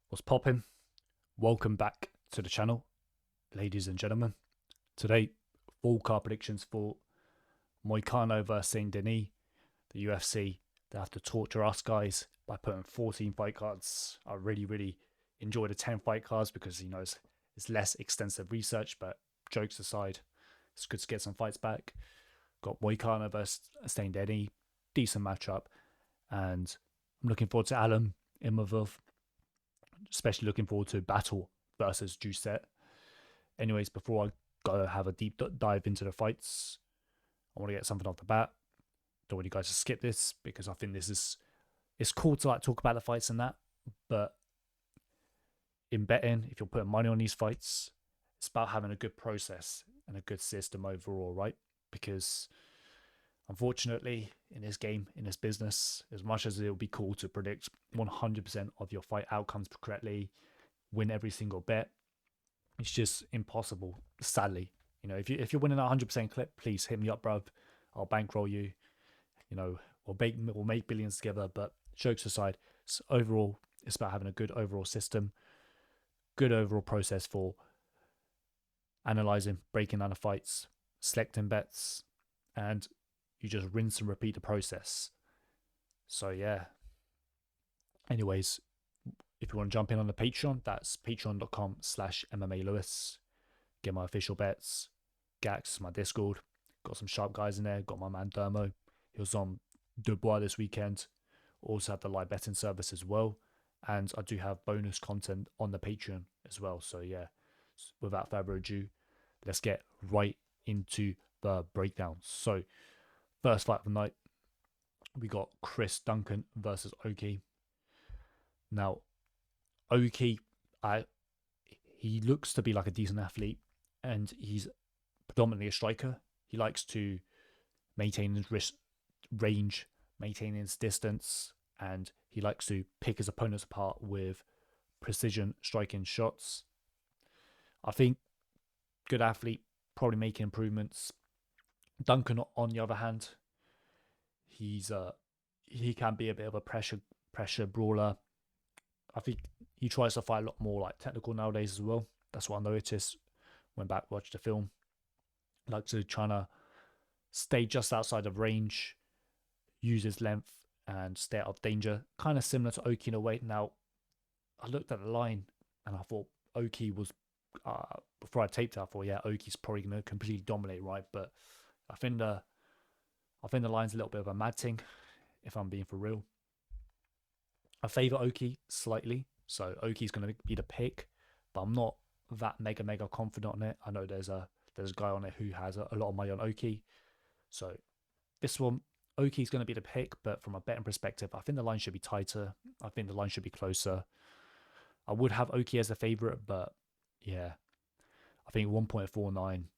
What's poppin'? Welcome back to the channel, ladies and gentlemen. Today, full card predictions for Moicano versus Denis. The UFC, they have to torture us guys by putting 14 fight cards. I really enjoy the 10 fight cards because, it's less extensive research, but jokes aside, it's good to get some fights back. Got Moicano versus Denis, decent matchup, and I'm looking forward to Ailín Imavov. Especially looking forward to Battle versus Juicet. Anyways, before I go have a deep dive into the fights, I want to get something off the bat. Don't want you guys to skip this because I think it's cool to talk about the fights and that, but in betting, if you're putting money on these fights, it's about having a good process and a good system overall, right? Because unfortunately, in this game, in this business, as much as it would be cool to predict 100% of your fight outcomes correctly, win every single bet, it's just impossible, sadly. If you're winning a 100% clip, please hit me up, bruv. I'll bankroll you. We'll make billions together, but jokes aside, overall, it's about having a good overall system, good overall process for analyzing, breaking down the fights, selecting bets, and you just rinse and repeat the process. So yeah. Anyways, if you want to jump in on the Patreon, that's patreon.com/MMALewis. Get my official bets, get access to my Discord. Got some sharp guys in there. Got my man Dermo. He was on Dubois this weekend. Also have the live betting service as well. And I do have bonus content on the Patreon as well. So yeah, without further ado, let's get right into the breakdown. So first fight of the night, we got Chris Duncan versus Oki. Now, Oki, he looks to be like a decent athlete, and he's predominantly a striker. He likes to maintain his wrist range, maintain his distance, and he likes to pick his opponents apart with precision striking shots. I think good athlete, probably making improvements. Duncan, on the other hand, he can be a bit of a pressure brawler. I think he tries to fight a lot more technical nowadays as well. That's what I noticed when watched the film. Like to trying to stay just outside of range, use his length, and stay out of danger. Kind of similar to Oki in a way. Now, I looked at the line and I thought Oki was, before I taped it, I thought, yeah, Oki's probably going to completely dominate, right? But I think the line's a little bit of a mad thing, if I'm being for real. I favour Oki slightly, so Oki's going to be the pick, but I'm not that mega confident on it. I know there's a guy on it who has a lot of money on Oki, so this one, Oki's going to be the pick, but from a betting perspective, I think the line should be tighter. I think the line should be closer. I would have Oki as a favourite, but yeah, I think 1.49,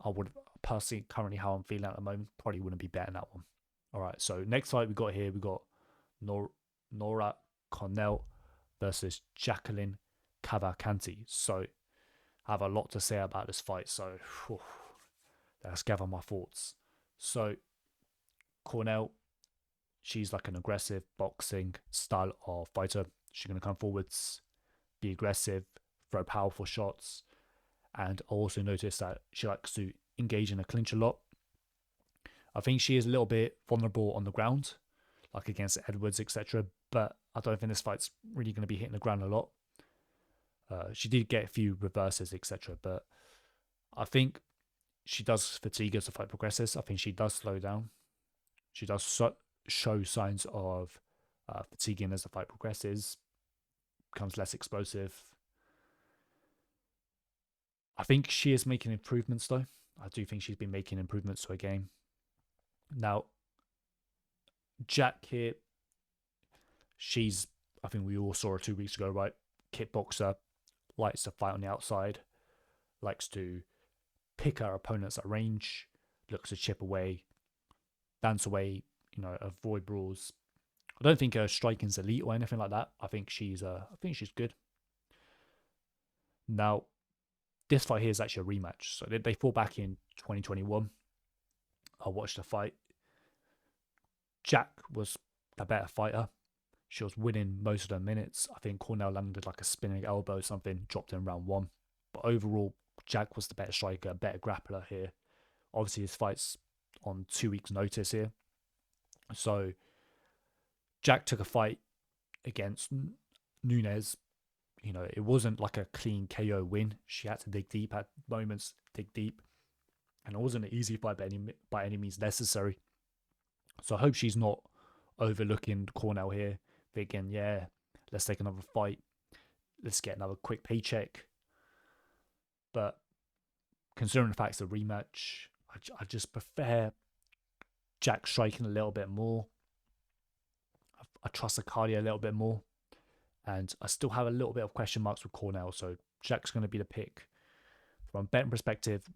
I would personally, currently how I'm feeling at the moment, probably wouldn't be betting that one. All right, so next fight we got Nora Cornolle versus Jacqueline Cavalcanti. So I have a lot to say about this fight, so let's gather my thoughts. So Cornolle, she's like an aggressive boxing style of fighter. She's going to come forwards, be aggressive, throw powerful shots, and I also noticed that she likes to engage in a clinch a lot. I think she is a little bit vulnerable on the ground, like against Edwards, etc. But I don't think this fight's really going to be hitting the ground a lot. She did get a few reverses, etc. But I think she does fatigue as the fight progresses. I think she does slow down. She does show signs of fatiguing as the fight progresses, becomes less explosive. I think she is making improvements, though. I do think she's been making improvements to her game. Now, Jack here, I think we all saw her 2 weeks ago, right? Kickboxer, likes to fight on the outside, likes to pick her opponents at range, looks to chip away, dance away, avoid brawls. I don't think her striking's elite or anything like that. I think she's good. Now, this fight here is actually a rematch. So they fought back in 2021. I watched the fight. Jack was a better fighter. She was winning most of the minutes. I think Cornolle landed like a spinning elbow or something, dropped in round 1. But overall, Jack was the better striker, better grappler here. Obviously, his fight's on 2 weeks' notice here. So, Jack took a fight against Nunes. It wasn't like a clean KO win. She had to dig deep at moments, and it wasn't an easy fight by any means necessary. So I hope she's not overlooking Cornolle here, thinking, yeah, let's take another fight, let's get another quick paycheck. But considering the fact it's a rematch, I just prefer Jack striking a little bit more. I trust the cardio a little bit more. And I still have a little bit of question marks with Cornolle, so Jack's going to be the pick. From a betting perspective,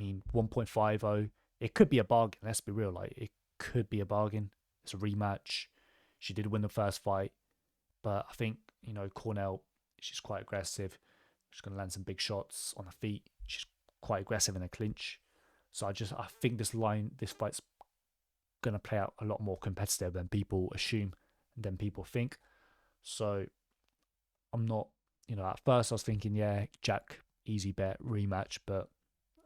1.50, it could be a bargain. Let's be real, it could be a bargain. It's a rematch. She did win the first fight, but I think, Cornolle, she's quite aggressive. She's going to land some big shots on her feet. She's quite aggressive in a clinch. So I think this fight's going to play out a lot more competitive than people assume and than people think. So I'm not, at first I was thinking, yeah, Jack, easy bet, rematch, but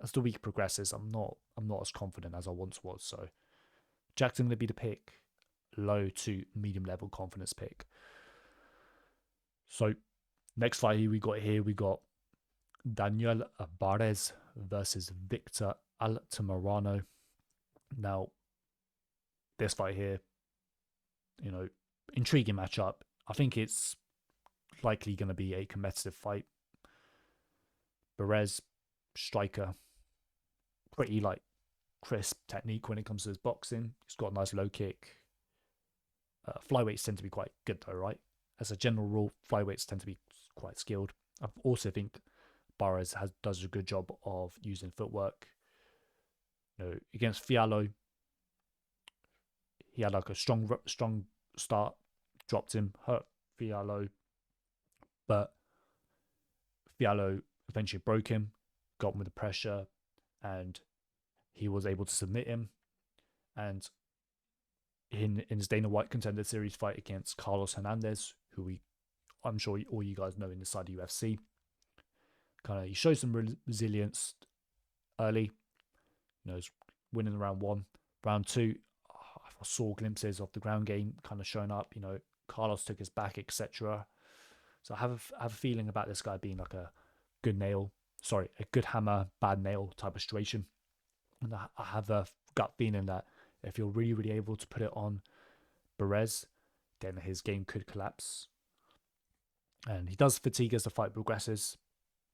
as the week progresses, I'm not as confident as I once was. So Jack's going to be the pick, low to medium level confidence pick. So next fight we got Daniel Barez versus Victor Altamirano. Now, this fight here, intriguing matchup. I think it's likely going to be a competitive fight. Perez, striker, pretty crisp technique when it comes to his boxing. He's got a nice low kick. Flyweights tend to be quite good though, right? As a general rule, flyweights tend to be quite skilled. I also think Barez does a good job of using footwork. Against Fiallo, he had a strong start, dropped him, hurt Fiallo, but Fiallo eventually broke him, got him with the pressure, and he was able to submit him. And in his Dana White Contender Series fight against Carlos Hernandez, who I'm sure all you guys know inside the UFC, he showed some resilience early. He's winning round 1. Round 2, I saw glimpses of the ground game kind of showing up. Carlos took his back, etc. So I have a feeling about this guy being like a good hammer, bad nail type of situation. And I have a gut feeling that if you're really, really able to put it on Perez, then his game could collapse. And he does fatigue as the fight progresses,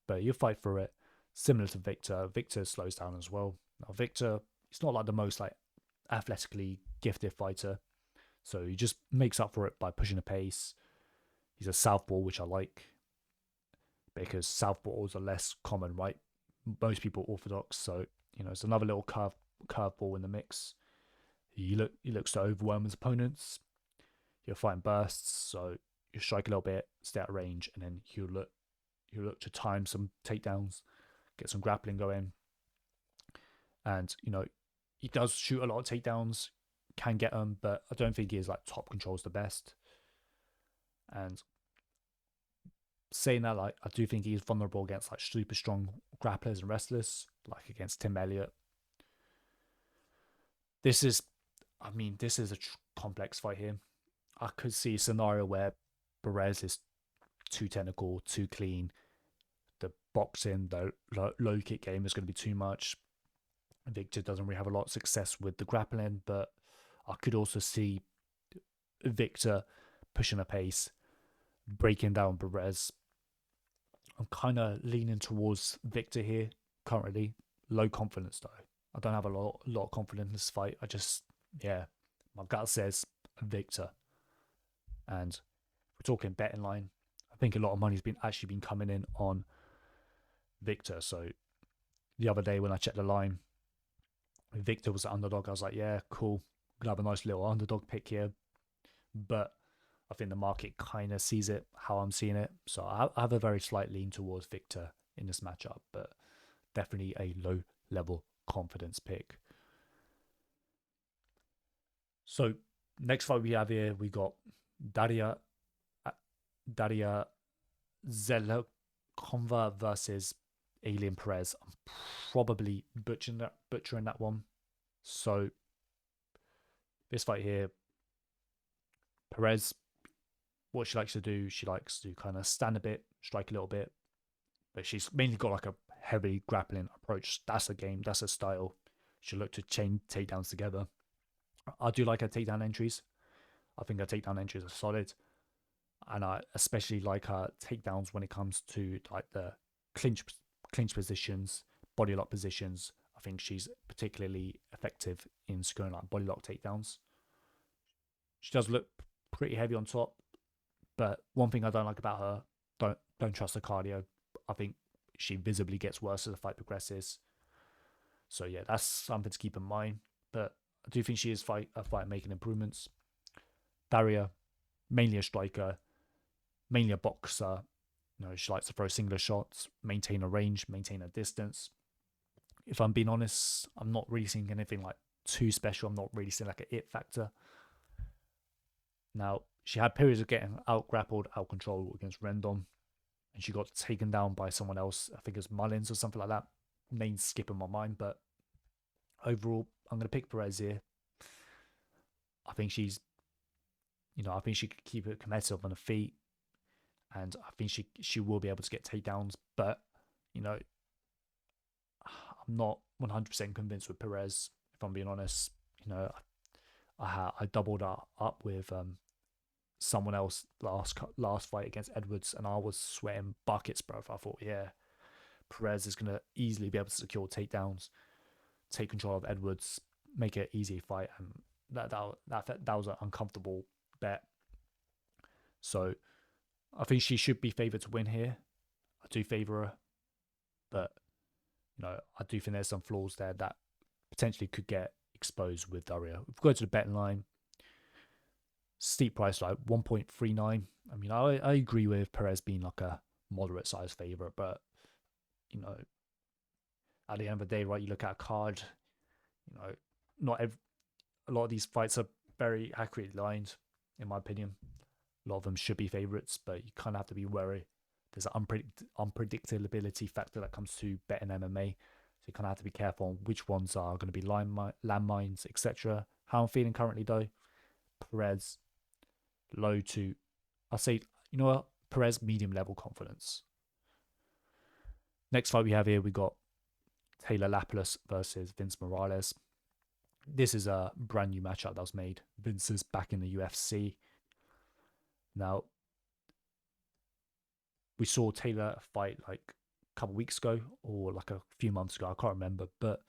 but you fight through it. Similar to Victor. Victor slows down as well. Now, Victor, he's not like the most athletically gifted fighter, so he just makes up for it by pushing the pace. He's a southpaw, which I like, because southpaws are less common, right? Most people are orthodox, so it's another little curveball in the mix. He looks to overwhelm his opponents. He'll fight in bursts, so you strike a little bit, stay at range, and then he'll look to time some takedowns, get some grappling going. And he does shoot a lot of takedowns, can get them, but I don't think his top control is the best. And saying that, I do think he's vulnerable against super strong grapplers and wrestlers, like against Tim Elliott. This is a complex fight here. I could see a scenario where Perez is too technical, too clean. The boxing, the low kick game is going to be too much. Victor doesn't really have a lot of success with the grappling, but I could also see Victor pushing a pace, breaking down Perez. I'm kind of leaning towards Victor here currently. Low confidence though. I don't have a lot of confidence in this fight. My gut says Victor. And we're talking betting line. I think a lot of money's actually been coming in on Victor. So the other day when I checked the line, Victor was the underdog. I was like, yeah, cool. We're going to have a nice little underdog pick here. But I think the market kind of sees it how I'm seeing it. So I have a very slight lean towards Victor in this matchup, but definitely a low level confidence pick. So next fight we have here, we got Darya Darya Zheleznyakova versus Ailín Perez. I'm probably butchering that one. So this fight here, Perez, what she likes to do, she likes to kind of stand a bit, strike a little bit, but she's mainly got like a heavy grappling approach. That's a game, that's a style. She'll look to chain takedowns together. I do like her takedown entries. I think her takedown entries are solid. And I especially like her takedowns when it comes to like the clinch positions, body lock positions. I think she's particularly effective in securing like body lock takedowns. She does look pretty heavy on top, but one thing I don't like about her, don't trust the cardio. I think she visibly gets worse as the fight progresses. So yeah, that's something to keep in mind. But I do think she is fight making improvements. Darya, mainly a striker, mainly a boxer. You know, she likes to throw singular shots, maintain a range, maintain a distance. If I'm being honest, I'm not really seeing anything like too special. I'm not really seeing like an it factor. Now, she had periods of getting out grappled, out controlled against Rendon, and she got taken down by someone else. I think it was Mullins or something like that. Name's skipping my mind, but overall, I'm going to pick Perez here. I think she's, I think she could keep it competitive on the feet, and I think she will be able to get takedowns. But I'm not 100% convinced with Perez. If I'm being honest, I doubled up with someone else last fight against Edwards, and I was sweating buckets, bro. I thought, yeah, Perez is gonna easily be able to secure takedowns, take control of Edwards, make it an easy fight, and that was an uncomfortable bet. So I think she should be favoured to win here. I do favour her, but I do think there's some flaws there that potentially could get exposed with Darya. If we go to the betting line, steep price like 1.39. I mean, I agree with Perez being like a moderate size favourite, but at the end of the day, right, you look at a card, a lot of these fights are very accurately lined, in my opinion. A lot of them should be favourites, but you kind of have to be wary. There's an unpredictability factor that comes to betting MMA. So you kind of have to be careful on which ones are going to be landmines, etc. How I'm feeling currently, though, Perez, low to, I'll say, Perez, medium level confidence. Next fight we have here, we got Taylor Lapilus versus Vince Morales. This is a brand new matchup that was made. Vince is back in the UFC. Now, we saw Taylor fight like a couple of weeks ago or like a few months ago. I can't remember, but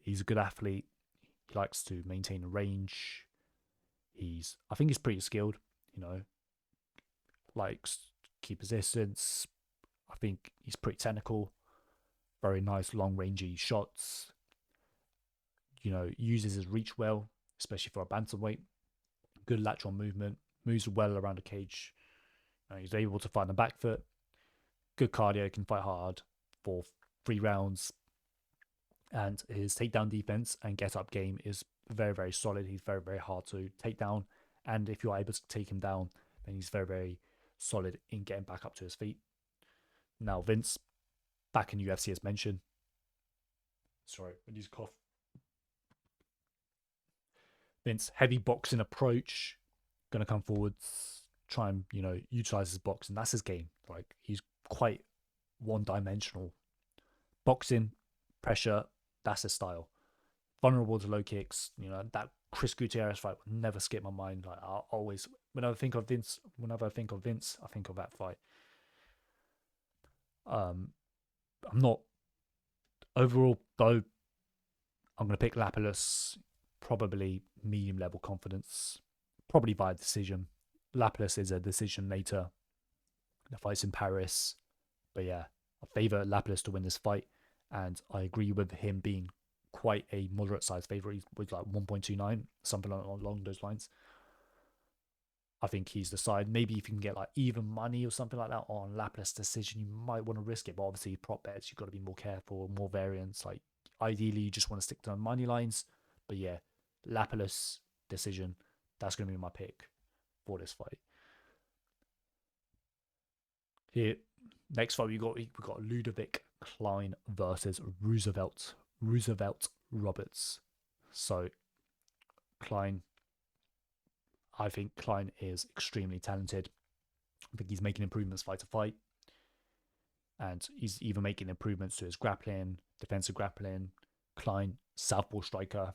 he's a good athlete. He likes to maintain a range. I think he's pretty skilled, likes to keep his distance. I think he's pretty technical. Very nice long rangey shots. Uses his reach well, especially for a bantamweight. Good lateral movement. Moves well around the cage. He's able to fight on the back foot. Good cardio, can fight hard for 3 rounds. And his takedown defense and get up game is very, very solid. He's very, very hard to take down. And if you're able to take him down, then he's very, very solid in getting back up to his feet. Now, Vince, back in UFC as mentioned. Sorry, I need to cough. Vince, heavy boxing approach. Going to come forwards, try and, utilize his boxing. That's his game. Like, he's quite one-dimensional. Boxing, pressure, that's his style. Vulnerable to low kicks. That Chris Gutierrez fight will never skip my mind. Like, I'll always, whenever I think of Vince, I think of that fight. I'm not, overall, though, I'm going to pick Lapilus, probably medium level confidence, probably by decision. Lapilus is a decision later. The fight's in Paris. But yeah, I favour Lapilus to win this fight. And I agree with him being quite a moderate size favourite. He's with like 1.29, something along those lines. I think he's the side. Maybe if you can get like even money or something like that on Lapilus decision, you might want to risk it. But obviously, prop bets, you've got to be more careful, more variance. Like, ideally, you just want to stick to money lines. But yeah, Lapilus decision, that's going to be my pick. for this fight. Here, next fight we got Ľudovít Klein versus Roosevelt Roberts. So Klein, I think Klein is extremely talented. I think he's making improvements fight to fight, and he's even making improvements to his grappling, defensive grappling. Klein, southpaw striker.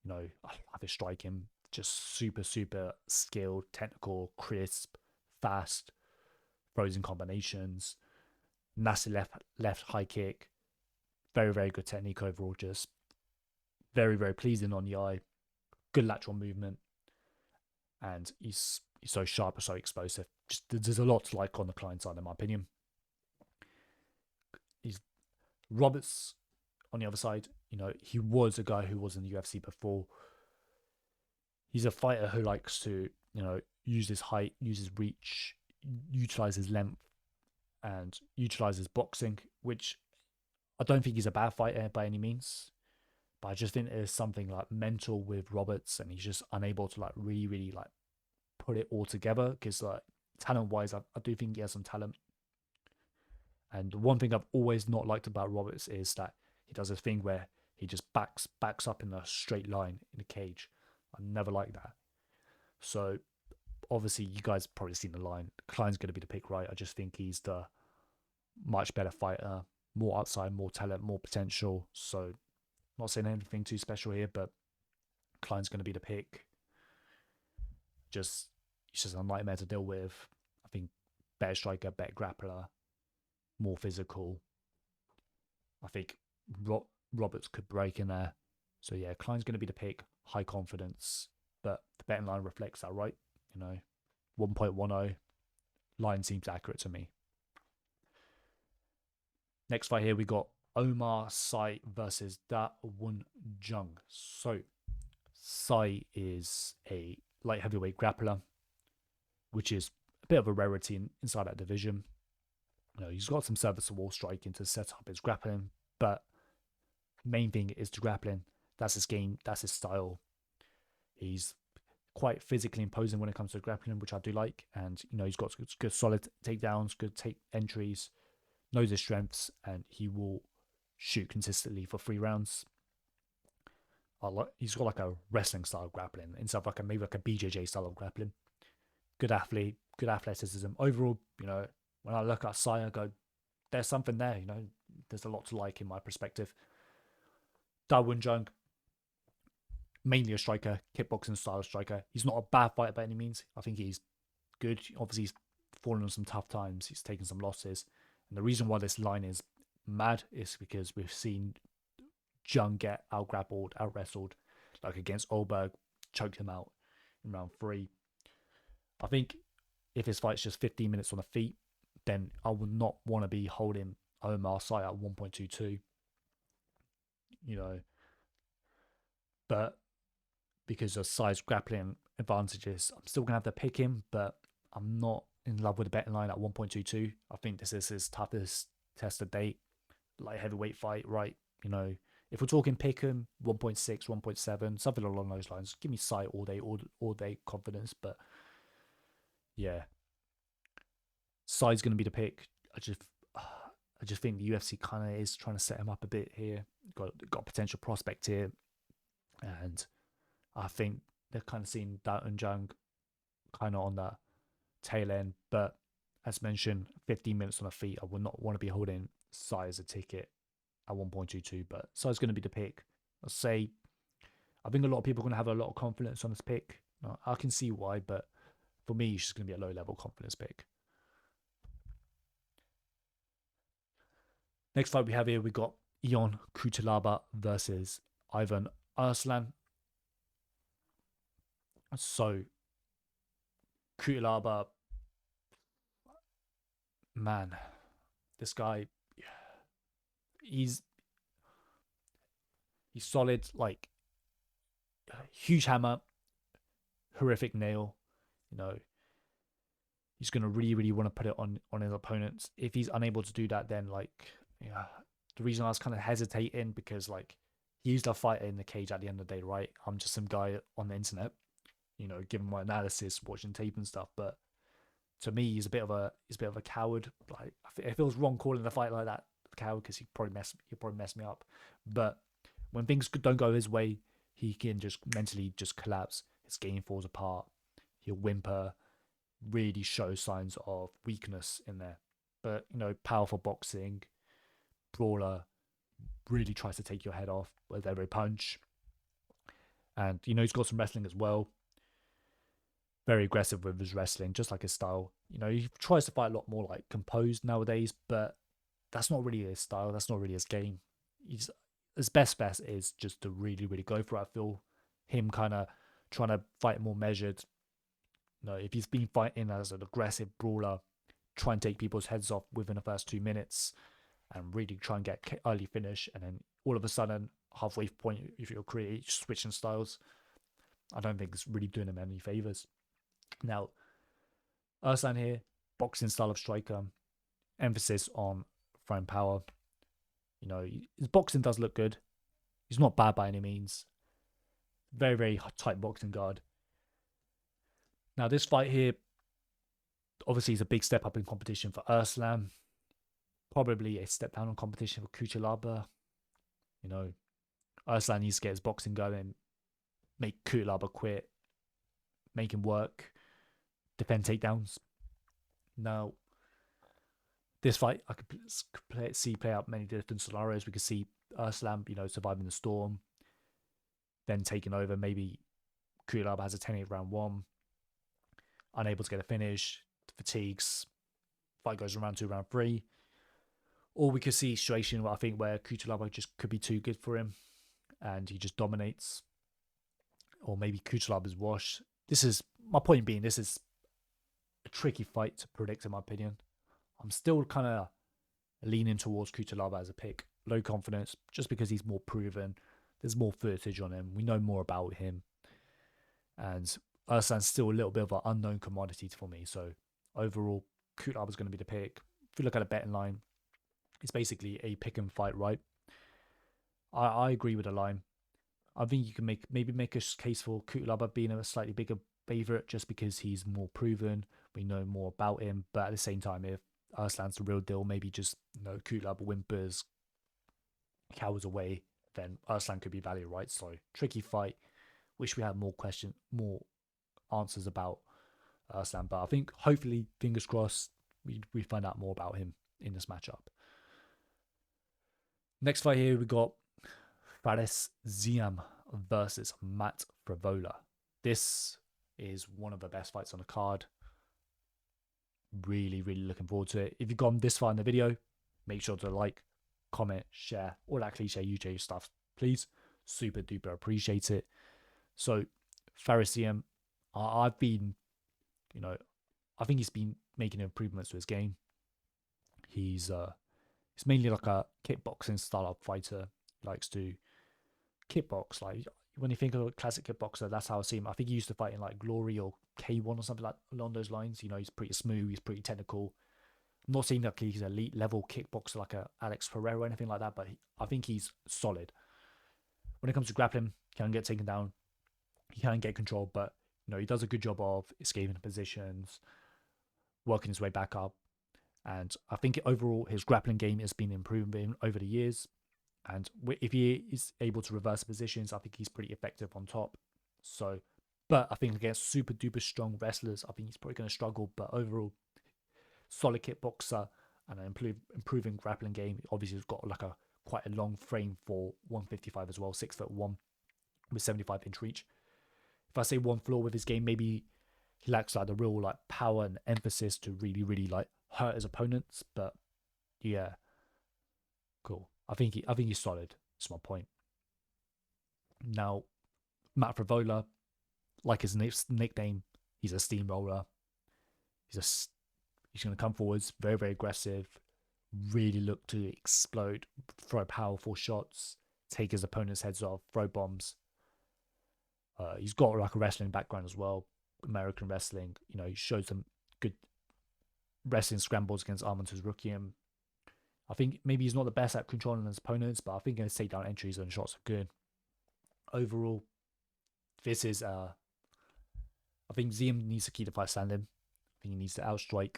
I love his striking. Just super skilled, technical, crisp, fast, throws in combinations, nasty left high kick. Very good technique overall. Just very pleasing on the eye. Good lateral movement, and he's so sharp and so explosive. Just there's a lot to like on the Klein side, in my opinion. He's Roberts on the other side. He was a guy who was in the UFC before. He's a fighter who likes to, use his height, use his reach, utilize his length, and utilize his boxing, which I don't think he's a bad fighter by any means. But I just think there's something like mental with Roberts, and he's just unable to really put it all together. Because talent-wise, I do think he has some talent. And the one thing I've always not liked about Roberts is that he does a thing where he just backs up in a straight line in the cage. I never like that. So obviously you guys probably seen the line. Klein's going to be the pick, right? I just think he's the much better fighter, more upside, more talent, more potential. So not saying anything too special here, but Klein's going to be the pick. He's just a nightmare to deal with. I think better striker, better grappler, more physical. I think Roberts could break in there. So yeah, Klein's going to be the pick. High confidence, but the betting line reflects that, right? 1.10 line seems accurate to me. Next fight here, we got Oumar Sy versus Woon Jung. So Sy is a light heavyweight grappler, which is a bit of a rarity inside that division. He's got some serviceable striking to set up his grappling, but main thing is the grappling. That's his game. That's his style. He's quite physically imposing when it comes to grappling, which I do like. And, he's got good solid takedowns, good take entries, knows his strengths, and he will shoot consistently for 3 rounds. He's got a wrestling style of grappling instead of maybe a BJJ style of grappling. Good athlete, good athleticism. Overall, when I look at Sy, I go, there's something there, there's a lot to like in my perspective. Woon Jung, mainly a striker, kickboxing style striker. He's not a bad fighter by any means. I think he's good. Obviously, he's fallen on some tough times. He's taken some losses. And the reason why this line is mad is because we've seen Jung get out-grappled, out-wrestled, against Ohlberg, choked him out in round 3. I think if his fight's just 15 minutes on the feet, then I would not want to be holding Oumar Sy at 1.22. But because of Sy's grappling advantages, I'm still going to have to pick him, but I'm not in love with the betting line at 1.22. I think this is his toughest test to date, light heavyweight fight, right? If we're talking pick him, 1.6, 1.7, something along those lines. Give me Sy all day confidence, but yeah. Sy's going to be the pick. I just think the UFC kind of is trying to set him up a bit here. Got a potential prospect here, and I think they're kind of seeing Woon Jung kind of on that tail end. But as mentioned, 15 minutes on the feet, I would not want to be holding Sy as a ticket at 1.22. But Sy's going to be the pick. I think a lot of people are going to have a lot of confidence on this pick. I can see why, but for me, it's just going to be a low-level confidence pick. Next fight we have here, we got Ailín Cutelaba versus Ivan Erslan. So, Cutelaba, man, this guy, he's solid, huge hammer, horrific nail. He's going to really want to put it on his opponents. If he's unable to do that, then the reason I was kind of hesitating, because he's the fighter in the cage at the end of the day, right? I'm just some guy on the internet. given my analysis, watching tape and stuff. But to me, he's a bit of a coward. Like, it feels wrong calling a fight like that a coward, because he'll probably mess me up. But when things don't go his way, he can just mentally just collapse. His game falls apart. He'll whimper, really show signs of weakness in there. But powerful boxing, brawler, really tries to take your head off with every punch. And he's got some wrestling as well. Very aggressive with his wrestling, just like his style. He tries to fight a lot more like composed nowadays, but that's not really his style. That's not really his game. His best bet is just to really, really go for it. I feel him kind of trying to fight more measured. If he's been fighting as an aggressive brawler, try and take people's heads off within the first 2 minutes and really try and get early finish, and then all of a sudden, halfway point of your career, switching styles, I don't think it's really doing him any favors. Now, Erslan here, boxing style of striker, emphasis on throwing power. His boxing does look good. He's not bad by any means. Very, very tight boxing guard. Now, this fight here, obviously, is a big step up in competition for Erslan. Probably a step down on competition for Cutelaba. Erslan needs to get his boxing going, make Cutelaba quit, make him work, defend takedowns. Now, this fight, I could see play out many different scenarios. We could see Erslan, surviving the storm, then taking over. Maybe Cutelaba has a 10-8 round 1, unable to get a finish, fatigues, fight goes around 2, round 3. Or we could see a situation where Cutelaba just could be too good for him and he just dominates. Or maybe Cutelaba's wash. My point being, this is a tricky fight to predict, in my opinion. I'm still kind of leaning towards Cutelaba as a pick. Low confidence, just because he's more proven. There's more footage on him. We know more about him. And Erslan's still a little bit of an unknown commodity for me. So overall, Cutelaba's going to be the pick. If you look at a betting line, it's basically a pick and fight, right? I agree with the line. I think you can make a case for Cutelaba being a slightly bigger favourite just because he's more proven. We know more about him. But at the same time, if Erslan's the real deal, maybe just Cutelaba whimpers, cowers away, then Erslan could be value, right? So tricky fight. Wish we had more answers about Erslan. But I think hopefully, fingers crossed, we find out more about him in this matchup. Next fight here, we got Perez Ziam versus Matt Frevola. This is one of the best fights on the card. Really, really looking forward to it. If you've gone this far in the video, make sure to like, comment, share, all that cliche YouTube stuff, please. Super duper appreciate it. So, Perez Ziam, I think he's been making improvements to his game. He's mainly like a kickboxing style of fighter. He likes to kickbox. Like, when you think of a classic kickboxer, that's how I see him. I think he used to fight in like Glory or K1 or something like along those lines. He's pretty smooth. He's pretty technical. I'm not saying that he's an elite level kickboxer like a Alex Pereira or anything like that, but I think he's solid. When it comes to grappling, he can get taken down. He can get control, but he does a good job of escaping positions, working his way back up. And I think overall his grappling game has been improving over the years. And if he is able to reverse positions, I think he's pretty effective on top. So, but I think against super duper strong wrestlers, I think he's probably going to struggle. But overall, solid kickboxer and an improving grappling game. Obviously, he's got like quite a long frame for 155 as well, 6'1" with 75-inch reach. If I say one flaw with his game, maybe he lacks like the real like power and emphasis to really, really like hurt his opponents. But yeah, cool. I think he's solid. That's my point. Now, Matt Frevola, like his nickname, he's a steamroller. He's going to come forwards, very, very aggressive, really look to explode, throw powerful shots, take his opponent's heads off, throw bombs. He's got like a wrestling background as well, American wrestling. He showed some good wrestling scrambles against Armantas Rukian. I think maybe he's not the best at controlling his opponents, but I think his takedown entries and shots are good. Overall, this is a I think Ziam needs to keep the fight standing. I think he needs to outstrike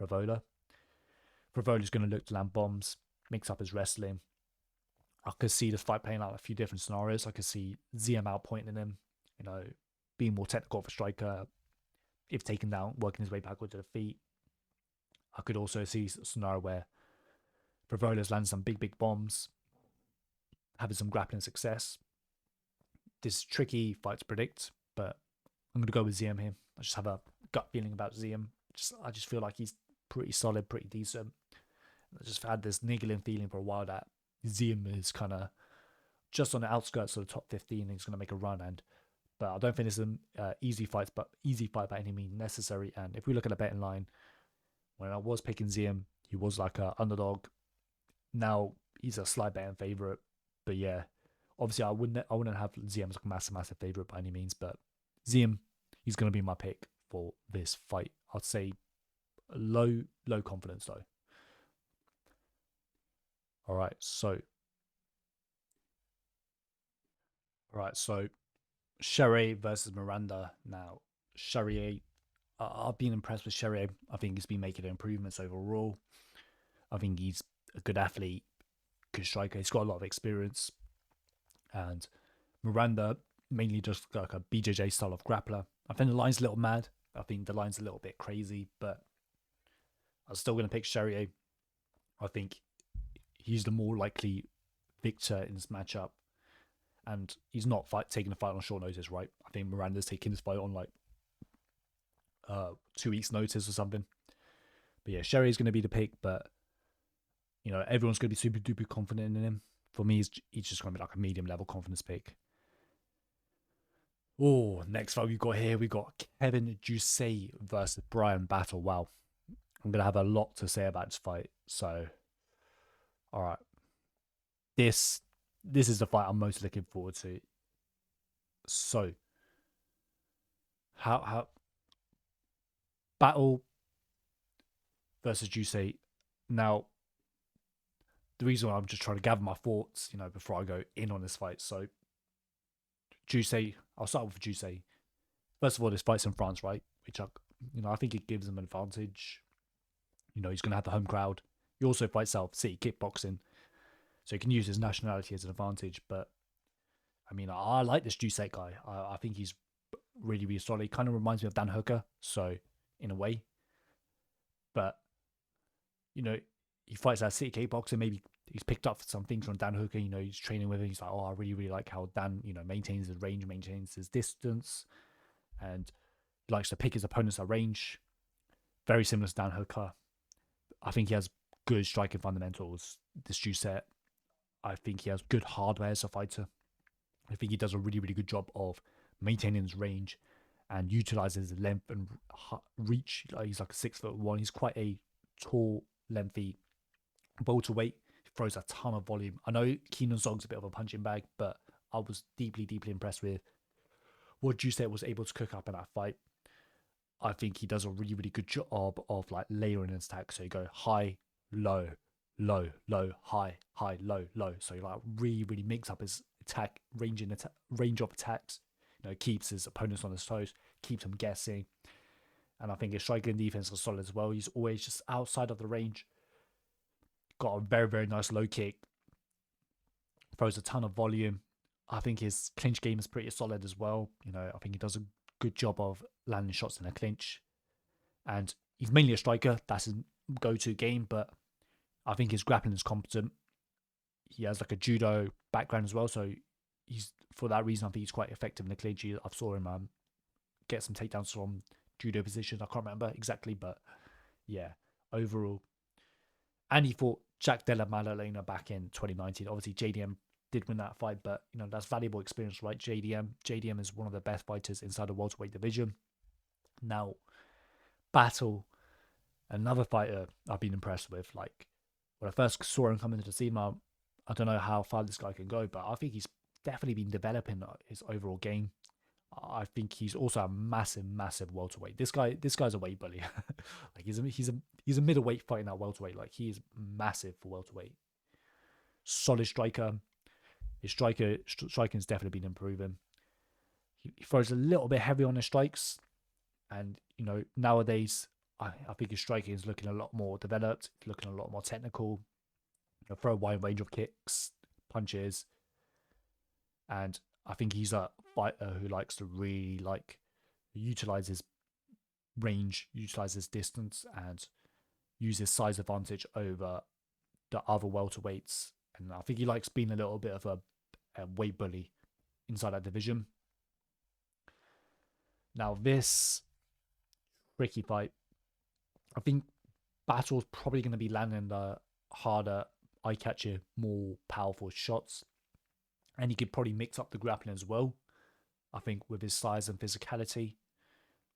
Frevola. Frevola's going to look to land bombs, mix up his wrestling. I could see this fight playing out a few different scenarios. I could see Ziam outpointing him, being more technical of a striker, if taken down, working his way backward to the feet. I could also see a scenario where Frevola's landing some big bombs, having some grappling success. This is a tricky fight to predict, but I'm going to go with Ziam here. I just have a gut feeling about Ziam. I just feel like he's pretty solid, pretty decent. I just had this niggling feeling for a while that Ziam is kind of just on the outskirts of the top 15 and he's going to make a run. But I don't think it's an easy fight by any means necessary. And if we look at the betting line, when I was picking Ziam, he was like an underdog. Now he's a slight betting favourite. But yeah, obviously I wouldn't have Ziam as a massive favourite by any means. But Ziam, he's going to be my pick for this fight. I'd say low confidence though. All right, so Charriere versus Miranda. Now, Charriere, I've been impressed with Charriere. I think he's been making improvements overall. I think he's a good athlete, good striker. He's got a lot of experience. And Miranda, mainly just like a BJJ style of grappler. I think the line's a little mad. I think the line's a little bit crazy, but I'm still going to pick Charriere. I think he's the more likely victor in this matchup. And he's not taking the fight on short notice, right? I think Miranda's taking this fight on like 2 weeks notice or something. But yeah, Charriere's going to be the pick, but everyone's going to be super duper confident in him. For me, he's just going to be like a medium level confidence pick. Oh, next fight we got Kevin Juicy versus Brian Battle. Wow. I'm going to have a lot to say about this fight. So, all right. This is the fight I'm most looking forward to. So, how Battle versus Juicy. Now, the reason why I'm just trying to gather my thoughts, before I go in on this fight. So, Juicy, I'll start with Juicy. First of all, this fight's in France, right? Which I think it gives him an advantage. He's going to have the home crowd. He also fights South City kickboxing, so he can use his nationality as an advantage. But I like this Juicy guy. I think he's really, really solid. He kind of reminds me of Dan Hooker, so in a way. But he fights that City kickboxing. Maybe he's picked up some things from Dan Hooker. He's training with him. He's like, I really, really like how Dan, maintains his range, maintains his distance, and he likes to pick his opponents at range. Very similar to Dan Hooker. I think he has good striking fundamentals. This Juicy, I think he has good hardware as a fighter. I think he does a really, really good job of maintaining his range and utilizes his length and reach. He's like a 6'1". He's quite a tall, lengthy welterweight. He throws a ton of volume. I know Keenan Zog's a bit of a punching bag, but I was deeply, deeply impressed with what Juicy was able to cook up in that fight. I think he does a really, really good job of like layering his attack. So you go high, low, low, low, high, high, low, low. So he like really, really makes up his attack range of attacks. Keeps his opponents on his toes, keeps them guessing. And I think his striking and defense is solid as well. He's always just outside of the range. Got a very, very nice low kick. Throws a ton of volume. I think his clinch game is pretty solid as well. I think he does a good job of landing shots in a clinch. And he's mainly a striker. That's his go-to game. But I think his grappling is competent. He has like a judo background as well. So for that reason, I think he's quite effective in the clinch. I saw him get some takedowns from judo positions. I can't remember exactly, but yeah, overall. And he fought Jack Della Maddalena back in 2019. Obviously, JDM did win that fight, but that's valuable experience, right? JDM is one of the best fighters inside the welterweight division. Now, Battle, another fighter I've been impressed with. Like when I first saw him come into the scene, I don't know how far this guy can go, but I think he's definitely been developing his overall game. I think he's also a massive welterweight. This guy's a weight bully. Like he's a middleweight fighting at welterweight. Like he is massive for welterweight. Solid striker. His striking's definitely been improving. He throws a little bit heavy on his strikes. And, nowadays, I think his striking is looking a lot more developed, looking a lot more technical. Throw a wide range of kicks, punches. And I think he's a fighter who likes to really, utilize his range, utilize his distance, and use his size advantage over the other welterweights. And I think he likes being a little bit of a weight bully inside that division. Now, this tricky fight, I think Battle's probably going to be landing the harder, eye-catcher, more powerful shots. And he could probably mix up the grappling as well, I think, with his size and physicality.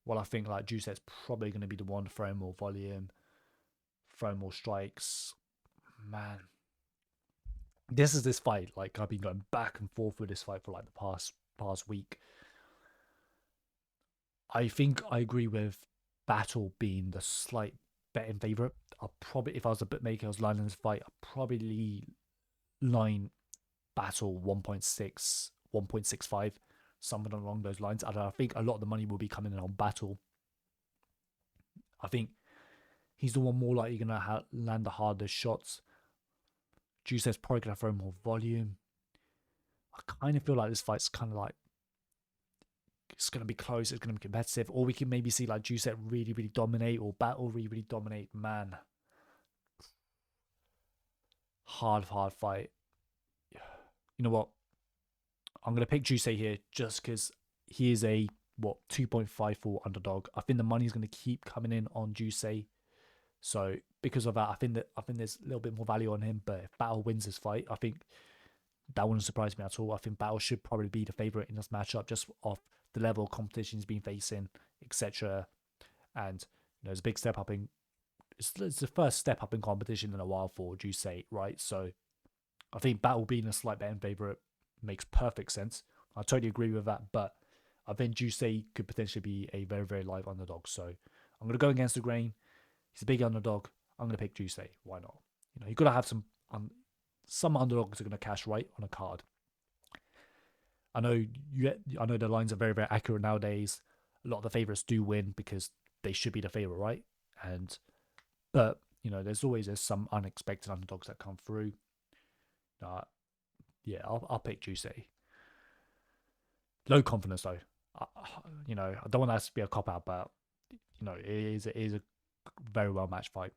Well, I think Giuseppe's probably going to be the one throwing more volume, throwing more strikes. Man, this is this fight. I've been going back and forth with this fight for the past week. I think I agree with Battle being the slight betting favourite. If I was a bookmaker, I was lining this fight, I'd probably line Battle 1.6, 1.65, something along those lines. And I think a lot of the money will be coming in on Battle. I think he's the one more likely going to land the hardest shots. Giuseppe's probably going to throw more volume. I kind of feel like this fight's kind of it's going to be close, it's going to be competitive, or we can maybe see Giuseppe really, really dominate, or Battle really, really dominate. Man, hard fight. You know what? I'm going to pick Giuseppe here just because he is a 2.54 underdog. I think the money's going to keep coming in on Giuseppe. So because of that, I think there's a little bit more value on him. But if Battle wins this fight, I think that wouldn't surprise me at all. I think Battle should probably be the favourite in this matchup, just off the level of competition he's been facing, etc. And it's a big step up it's the first step up in competition in a while for Giuseppe, right? So I think Battle being a slight betting favourite makes perfect sense. I totally agree with that, but I think Giuseppe could potentially be a very, very live underdog. So I'm going to go against the grain. He's a big underdog. I'm going to pick Giuseppe. Why not? You've got to have some underdogs are going to cash right on a card. I know the lines are very, very accurate nowadays. A lot of the favourites do win because they should be the favourite, right? But there's some unexpected underdogs that come through. I'll pick Giuseppe. Low confidence though. I don't want that to be a cop out, but it is a very well matched fight.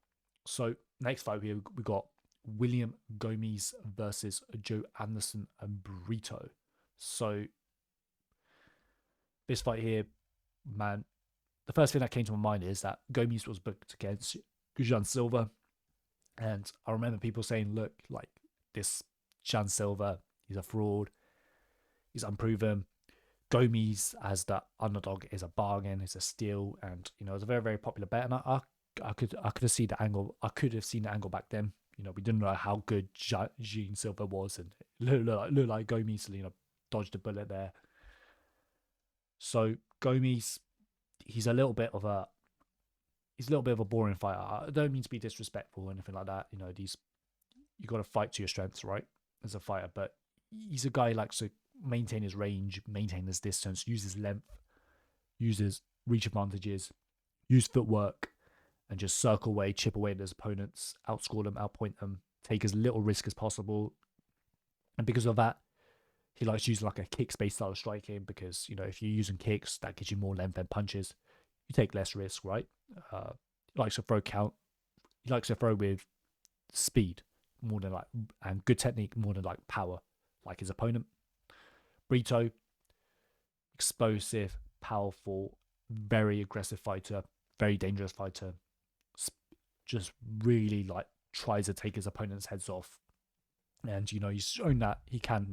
So next fight we got William Gomes versus Joe Anderson and Brito. So this fight here, man, the first thing that came to my mind is that Gomes was booked against Jean Silva, and I remember people saying, "Look, this Jean Silva, he's a fraud, he's unproven. Gomes as the underdog is a bargain, is a steal," and it's a very, very popular bet. And I could have seen the angle. I could have seen the angle back then. We didn't know how good Jean Silva was, and looked like Gomes, dodged a bullet there. So Gomes, he's a little bit of a boring fighter. I don't mean to be disrespectful or anything like that. You got to fight to your strengths, right? As a fighter, but he's a guy who likes to maintain his range, maintain his distance, use his length, use his reach advantages, use footwork, and just circle away, chip away at his opponents, outscore them, outpoint them, take as little risk as possible. And because of that, he likes using a kick-based style of striking because, if you're using kicks, that gives you more length than punches. You take less risk, right? He likes to throw count. He likes to throw with speed more than and good technique more than power, like his opponent. Brito, explosive, powerful, very aggressive fighter, very dangerous fighter. Just really tries to take his opponent's heads off. And, he's shown that he can,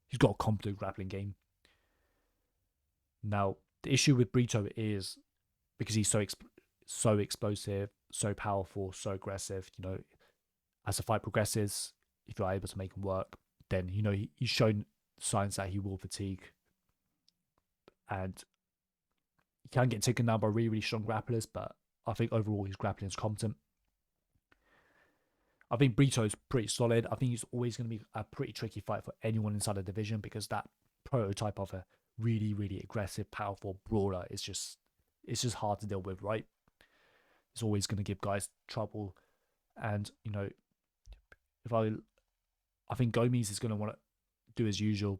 he's got a competent grappling game. Now, the issue with Brito is because he's so explosive, so powerful, so aggressive, as the fight progresses, if you're able to make him work, then, he's shown signs that he will fatigue. And he can get taken down by really, really strong grapplers, but I think overall his grappling is competent. I think Brito's pretty solid. I think he's always going to be a pretty tricky fight for anyone inside the division because that prototype of a really, really aggressive, powerful brawler is just it's just hard to deal with, right? It's always going to give guys trouble. And, I think Gomes is going to want to do his usual,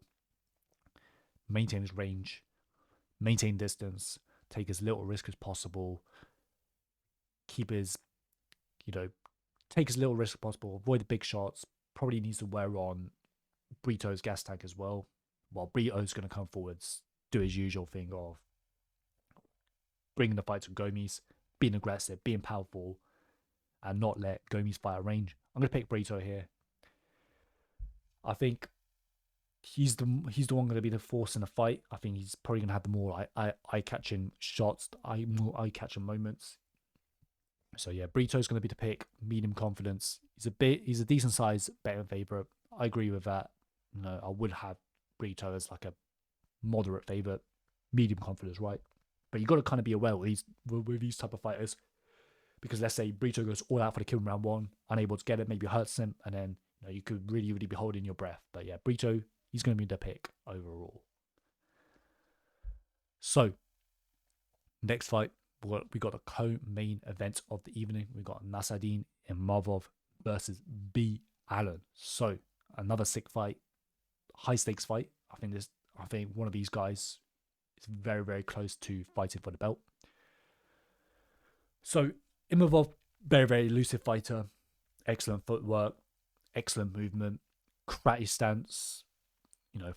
maintain his range, maintain distance, take as little risk as possible, keep his, take as little risk as possible, avoid the big shots, probably needs to wear on Brito's gas tank as well, while Brito's going to come forwards, do his usual thing of bringing the fight to Gomes, being aggressive, being powerful, and not let Gomes fight at range. I'm going to pick Brito here. I think he's the one going to be the force in the fight. I think he's probably going to have the more eye-catching shots, eye-catching moments. So yeah, Brito's going to be the pick. Medium confidence. He's a decent size betting favorite. I agree with that. I would have Brito as like a moderate favorite, medium confidence, right? But you got to kind of be aware with these type of fighters, because let's say Brito goes all out for the kill in round 1, unable to get it, maybe hurts him, and then you could really, really be holding your breath. But yeah, Brito, he's going to be the pick overall. So, next fight, we got the co-main event of the evening. We got Nassourdine Imavov versus B. Ailín. So, another sick fight, high stakes fight. I think one of these guys is very, very close to fighting for the belt. So, Imavov, very, very elusive fighter, excellent footwork, excellent movement, karate stance,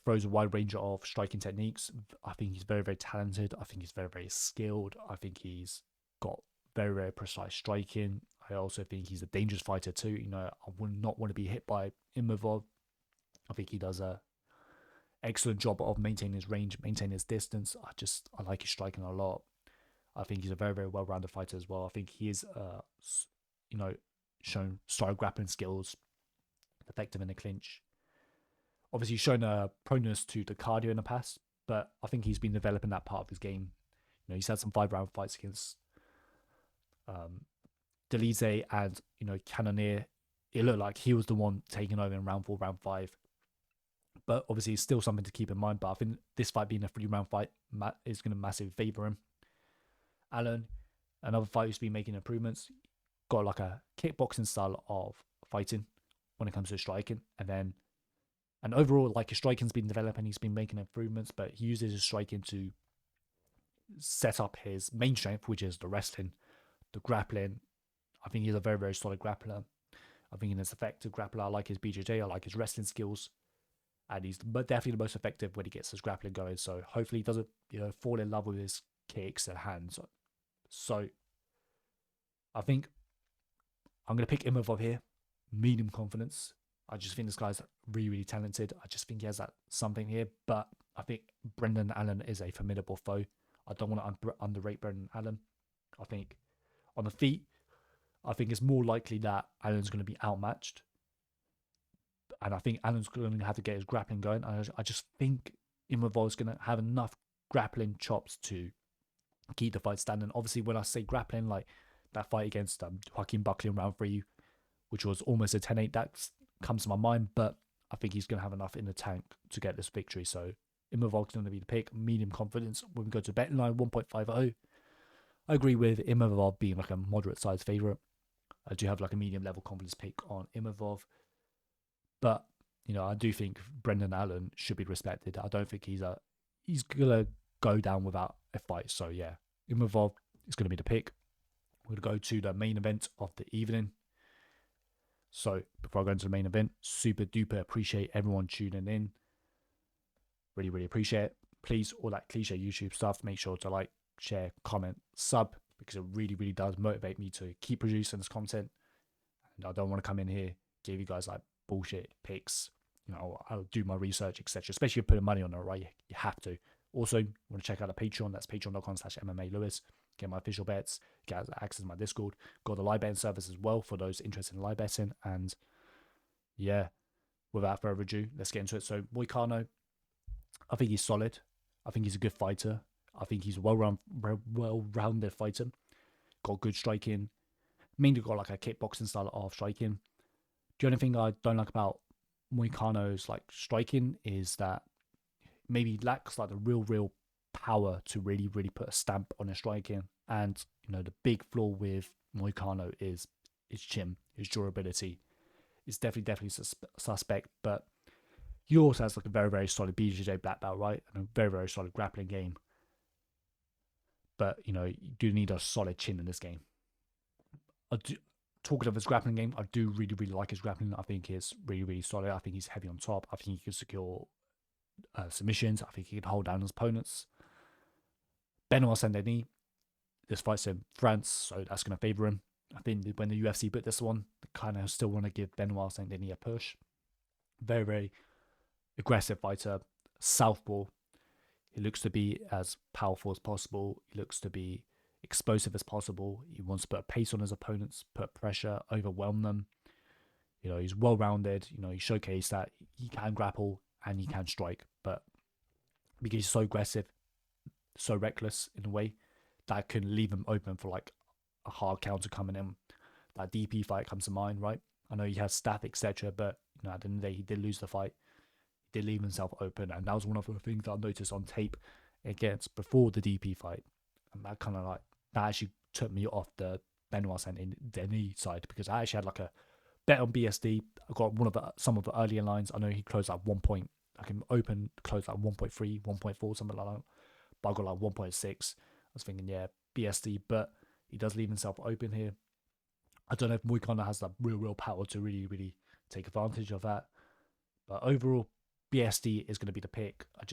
throws a wide range of striking techniques. I think he's very, very talented. I think he's very, very skilled. I think he's got very, very precise striking. I also think he's a dangerous fighter too. I would not want to be hit by Imavov. I think he does a excellent job of maintaining his range, maintaining his distance. I like his striking a lot. I think he's a very, very well-rounded fighter as well. I think he is, shown style grappling skills, effective in the clinch. Obviously, he's shown a proneness to the cardio in the past, but I think he's been developing that part of his game. He's had some 5-round fights against Denis and, Cannonier. It looked like he was the one taking over in round 4, round 5. But obviously, it's still something to keep in mind. But I think this fight being a 3-round fight is going to massively favour him. Ailín, another fighter who's been making improvements, got like a kickboxing style of fighting when it comes to striking. And overall, like his striking's been developing, he's been making improvements, but he uses his striking to set up his main strength, which is the wrestling, the grappling. I think he's a very, very solid grappler. I think he's an effective grappler. I like his BJJ. I like his wrestling skills. And he's definitely the most effective when he gets his grappling going. So hopefully he doesn't, fall in love with his kicks and hands. So I think I'm going to pick Imavov here. Medium confidence. I just think this guy's really, really talented. I just think he has that something here. But I think Brendan Ailín is a formidable foe. I don't want to underrate Brendan Ailín. I think on the feet, I think it's more likely that Ailín's going to be outmatched. And I think Ailín's going to have to get his grappling going. I just think Imavov's going to have enough grappling chops to keep the fight standing. Obviously, when I say grappling, like that fight against Joaquin Buckley in round 3, which was almost a 10-8, that comes to my mind. But I think he's going to have enough in the tank to get this victory. So Imavov's going to be the pick. Medium confidence. When we go to betting line 1.50, I agree with Imavov being like a moderate size favourite. I do have like a medium level confidence pick on Imavov. But, I do think Brendan Ailín should be respected. I don't think he's going to go down without a fight. So, yeah, Imavov is going to be the pick. We're going to go to the main event of the evening. So, before I go into the main event, super duper appreciate everyone tuning in. Really, really appreciate it. Please, all that cliche YouTube stuff, make sure to like, share, comment, sub, because it really, really does motivate me to keep producing this content. And I don't want to come in here, give you guys like bullshit picks. I'll do my research, etc. Especially if you're putting money on it, right? You have to. Also, you want to check out the Patreon. That's patreon.com/MMA-Lewis. Get my official bets. Get access to my Discord. Got the live betting service as well for those interested in live betting. And yeah, without further ado, let's get into it. So Moicano, I think he's solid. I think he's a good fighter. I think he's a well-rounded fighter. Got good striking. Mainly got like a kickboxing style of striking. The only thing I don't like about Moicano's like striking is that maybe lacks like the real power to really, really put a stamp on his striking. And, you know, the big flaw with Moicano is his chin, his durability. It's definitely suspect, but he also has like a very, very solid BJJ black belt, right? And a very, very solid grappling game. But, you know, you do need a solid chin in this game. Talking of his grappling game, I do really, really like his grappling. I think it's really, really solid. I think he's heavy on top. I think he can secure submissions. I think he can hold down his opponents. Benoît Saint-Denis, this fight's in France, so that's going to favour him. I think when the UFC put this one, they kind of still want to give Benoît Saint-Denis a push. Very, very aggressive fighter. Southpaw. He looks to be as powerful as possible. He looks to be explosive as possible. He wants to put a pace on his opponents, put pressure, overwhelm them. You know, he's well-rounded. You know, he showcased that he can grapple and he can strike. But because he's so aggressive, so reckless in a way, that can leave him open for like a hard counter coming in. That DP fight comes to mind, right? I know he has staff, etc., but you know, at the end of the day, he did lose the fight. He did leave himself open, and that was one of the things I noticed on tape against before the DP fight, and that kind of like that actually took me off the Benoît Saint-Denis side, because I actually had like a bet on BSD. I got some of the earlier lines. I know he closed at 1 point. I can open close at 1.3, 1.4, something like that. But I got like 1.6. I was thinking, yeah, BSD, but he does leave himself open here. I don't know if Moicano has that real power to really, really take advantage of that. But overall, BSD is going to be the pick. I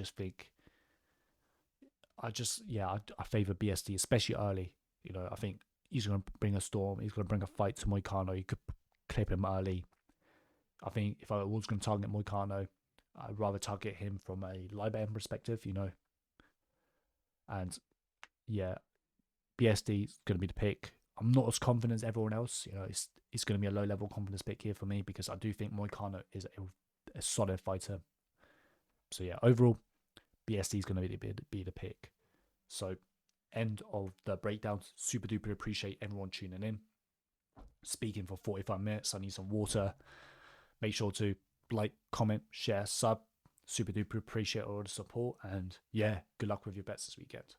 favour BSD, especially early. You know, I think he's going to bring a storm. He's going to bring a fight to Moicano. You could clip him early. I think if I was going to target Moicano, I'd rather target him from a live betting perspective, you know. And yeah, BSD is going to be the pick. I'm not as confident as everyone else. You know, it's going to be a low-level confidence pick here for me, because I do think Moicano is a solid fighter. So yeah, overall, BSD is going to be the pick. So, end of the breakdown. Super duper appreciate everyone tuning in. Speaking for 45 minutes. I need some water. Make sure to like, comment, share, sub. Super duper appreciate all the support. And yeah, good luck with your bets this weekend.